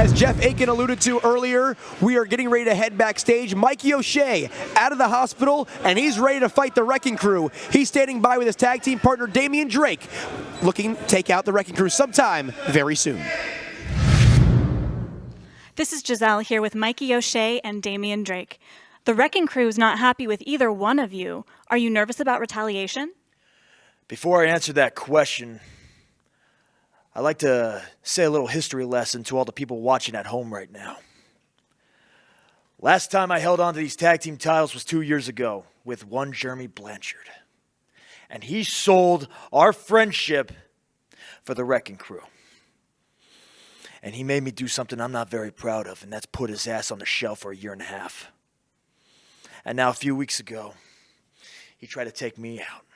As Jeff Aiken alluded to earlier, we are getting ready to head backstage. Mikey O'Shea out of the hospital, and he's ready to fight the Wrecking Crew. He's standing by with his tag team partner, Damian Drake, looking to take out the Wrecking Crew sometime very soon. This is Giselle here with Mikey O'Shea and Damian Drake. The Wrecking Crew is not happy with either one of you. Are you nervous about retaliation? Before I answer that question, I'd like to say a little history lesson to all the people watching at home right now. Last time I held on to these tag team titles was 2 years ago with one Jeremy Blanchard. And he sold our friendship for the Wrecking Crew. And he made me do something I'm not very proud of, and that's put his ass on the shelf for 1.5 years. And now a few weeks ago, he tried to take me out.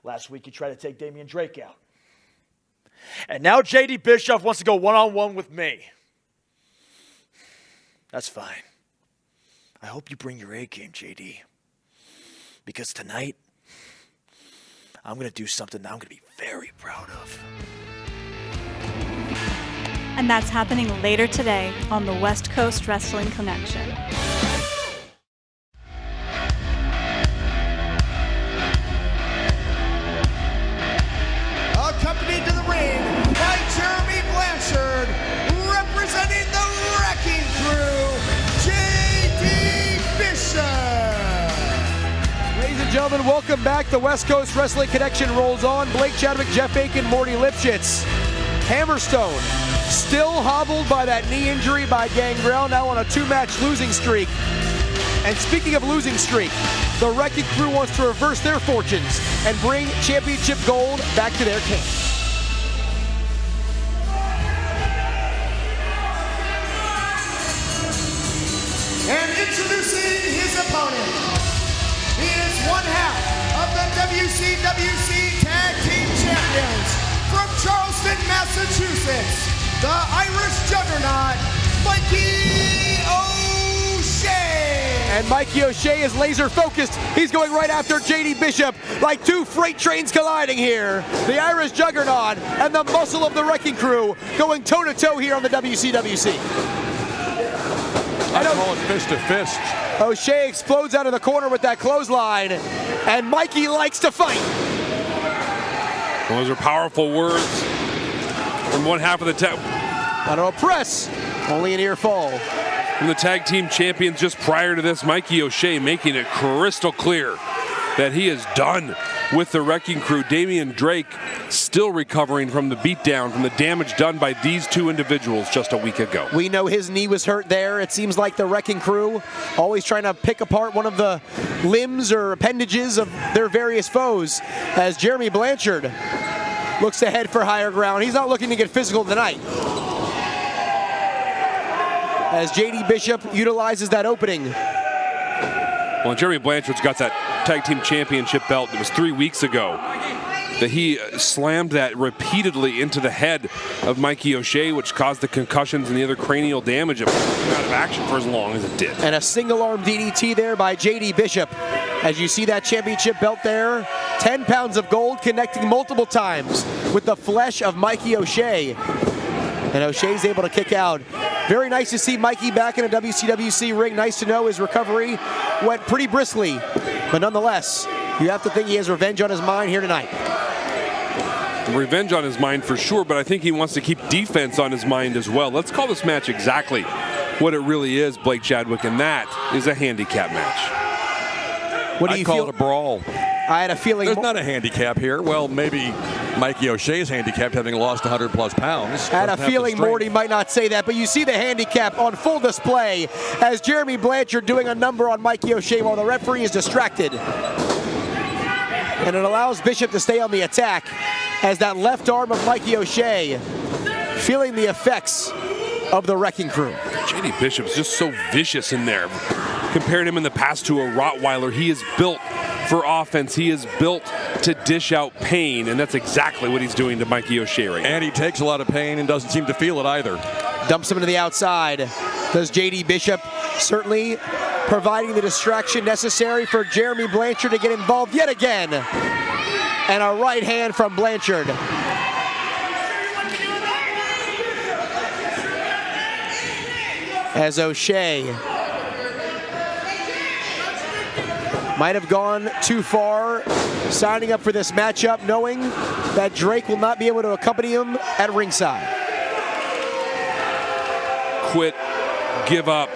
Last week, he tried to take Damian Drake out. And now JD Bischoff wants to go one-on-one with me. That's fine. I hope you bring your A game, JD. Because tonight, I'm going to do something that I'm going to be very proud of. And that's happening later today on the West Coast Wrestling Connection. Accompanied to the ring by Jeremy Blanchard, representing the Wrecking Crew, JD Bishop. Ladies and gentlemen, welcome back. The West Coast Wrestling Connection rolls on. Blake Chadwick, Jeff Aiken, Morty Lipschitz. Hammerstone still hobbled by that knee injury by Gangrel, now on a 2-match losing streak. And speaking of losing streak, the Wrecking Crew wants to reverse their fortunes and bring championship gold back to their camp. And introducing his opponent, he is one half of the WCWC Tag Team Champions from Charleston, Massachusetts, the Irish Juggernaut, Mikey O'Shea. And Mikey O'Shea is laser focused. He's going right after JD Bishop like two freight trains colliding here. The Irish Juggernaut and the muscle of the Wrecking Crew going toe-to-toe here on the WCWC. I call it fist to fist. O'Shea explodes out of the corner with that clothesline, and Mikey likes to fight. Those are powerful words from one half of the tag. On a press, only an ear fall. From the tag team champions just prior to this, Mikey O'Shea making it crystal clear that he is done with the Wrecking Crew. Damian Drake still recovering from the beatdown, from the damage done by these two individuals just a week ago. We know his knee was hurt there. It seems like the Wrecking Crew always trying to pick apart one of the limbs or appendages of their various foes, as Jeremy Blanchard looks to head for higher ground. He's not looking to get physical tonight, as JD Bishop utilizes that opening. Well, Jeremy Blanchard's got that tag team championship belt. It was 3 weeks ago that he slammed that repeatedly into the head of Mikey O'Shea, which caused the concussions and the other cranial damage. It wasn't out of action for as long as it did. And a single arm DDT there by JD Bishop. As you see that championship belt there, 10 pounds of gold connecting multiple times with the flesh of Mikey O'Shea. And O'Shea's able to kick out. Very nice to see Mikey back in a WCWC ring. Nice to know his recovery went pretty briskly. But nonetheless, you have to think he has revenge on his mind here tonight. Revenge on his mind for sure, but I think he wants to keep defense on his mind as well. Let's call this match exactly what it really is, Blake Chadwick, and that is a handicap match. What do you call feel? it a brawl. I had a feeling. There's not a handicap here. Well, maybe Mikey O'Shea's handicapped, having lost 100+ pounds. I had a feeling Morty might not say that, but you see the handicap on full display as Jeremy Blanchard doing a number on Mikey O'Shea while the referee is distracted. And it allows Bishop to stay on the attack as that left arm of Mikey O'Shea feeling the effects of the Wrecking Crew. JD Bishop's just so vicious in there. Compared him in the past to a Rottweiler, he is built for offense. He is built to dish out pain, and that's exactly what he's doing to Mikey O'Shea right now. And he takes a lot of pain and doesn't seem to feel it either. Dumps him to the outside. Does JD Bishop, certainly providing the distraction necessary for Jeremy Blanchard to get involved yet again. And a right hand from Blanchard. as O'Shea might have gone too far signing up for this matchup, knowing that Drake will not be able to accompany him at ringside. Quit, give up,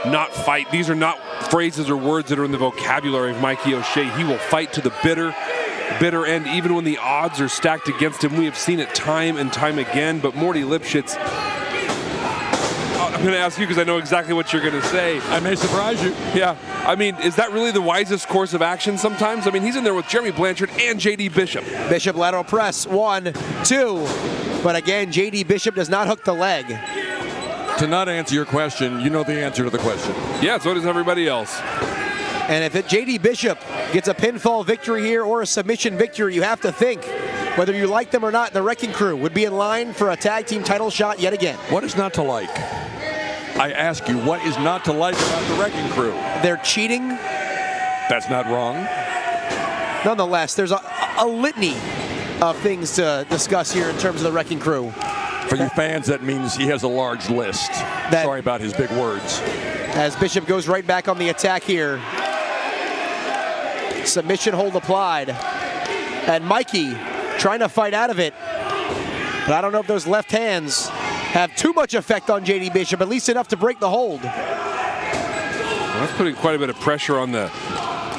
not fight. These are not phrases or words that are in the vocabulary of Mikey O'Shea. He will fight to the bitter end, even when the odds are stacked against him. We have seen it time and time again, but Morty Lipschitz, I'm going to ask you because I know exactly what you're going to say. I may surprise you. Yeah, I mean, is that really the wisest course of action sometimes? I mean, he's in there with Jeremy Blanchard and JD Bishop. Bishop lateral press, 1, 2. But again, JD Bishop does not hook the leg. To not answer your question, you know the answer to the question. Yeah, so does everybody else. And if JD Bishop gets a pinfall victory here or a submission victory, you have to think, whether you like them or not, the Wrecking Crew would be in line for a tag team title shot yet again. What is not to like? I ask you, what is not to like about the Wrecking Crew? They're cheating. That's not wrong. Nonetheless, there's a litany of things to discuss here in terms of the Wrecking Crew. For you fans, that means he has a large list. Sorry about his big words. As Bishop goes right back on the attack here. Submission hold applied. And Mikey trying to fight out of it. But I don't know if those left hands have too much effect on JD Bishop, at least enough to break the hold. Well, that's putting quite a bit of pressure on the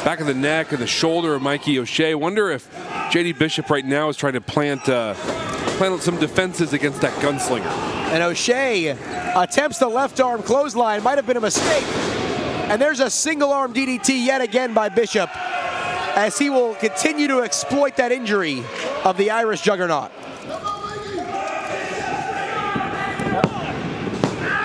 back of the neck and the shoulder of Mikey O'Shea. Wonder if JD Bishop right now is trying to plant some defenses against that gunslinger. And O'Shea attempts the left arm clothesline, might have been a mistake. And there's a single arm DDT yet again by Bishop, as he will continue to exploit that injury of the Irish Juggernaut.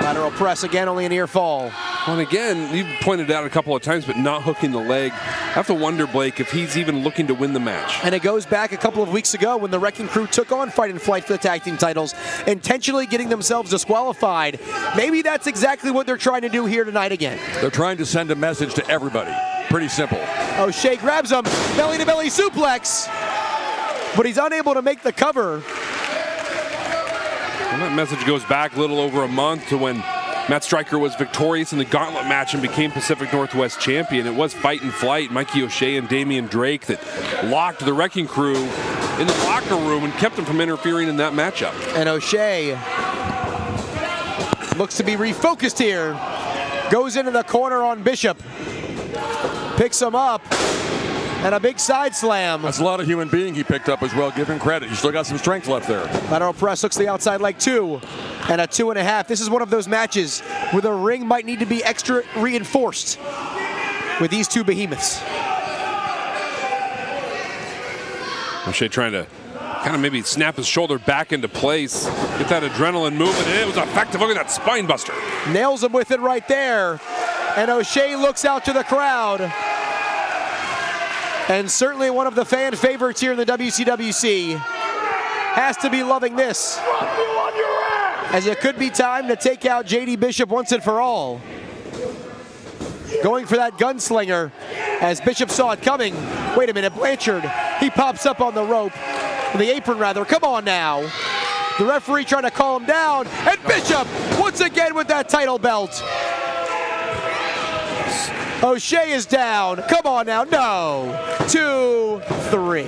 Lateral press again, only an ear fall. Well, and again, you've pointed out a couple of times, but not hooking the leg. I have to wonder, Blake, if he's even looking to win the match. And it goes back a couple of weeks ago when the Wrecking Crew took on Fight and Flight for the tag team titles, intentionally getting themselves disqualified. Maybe that's exactly what they're trying to do here tonight again. They're trying to send a message to everybody. Pretty simple. O'Shea grabs him, belly-to-belly suplex, but he's unable to make the cover. And that message goes back a little over a month to when Matt Striker was victorious in the gauntlet match and became Pacific Northwest champion. It was Fight and Flight, Mikey O'Shea and Damian Drake, that locked the Wrecking Crew in the locker room and kept them from interfering in that matchup. And O'Shea looks to be refocused here. Goes into the corner on Bishop. Picks him up. And a big side slam. That's a lot of human being he picked up as well. Give him credit. He's still got some strength left there. Lateral press hooks the outside leg 2. And a 2.5. This is one of those matches where the ring might need to be extra reinforced with these two behemoths. O'Shea trying to kind of maybe snap his shoulder back into place, get that adrenaline moving, and it was effective. Look at that spine buster. Nails him with it right there. And O'Shea looks out to the crowd. And certainly one of the fan favorites here in the WCWC has to be loving this, as it could be time to take out JD Bishop once and for all. Going for that gunslinger, as Bishop saw it coming. Wait a minute, Blanchard, he pops up on the rope, the apron rather. Come on now. The referee trying to call him down, and Bishop once again with that title belt. O'Shea is down. Come on now. No. 2, 3.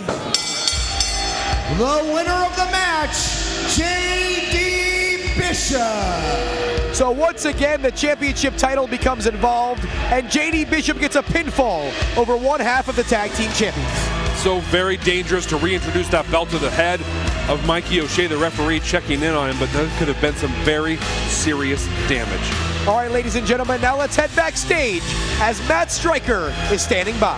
The winner of the match, JD Bishop. So once again, the championship title becomes involved, and JD Bishop gets a pinfall over one half of the tag team champions. So very dangerous to reintroduce that belt to the head of Mikey O'Shea, the referee checking in on him, but that could have been some very serious damage. All right, ladies and gentlemen, now let's head backstage as Matt Striker is standing by.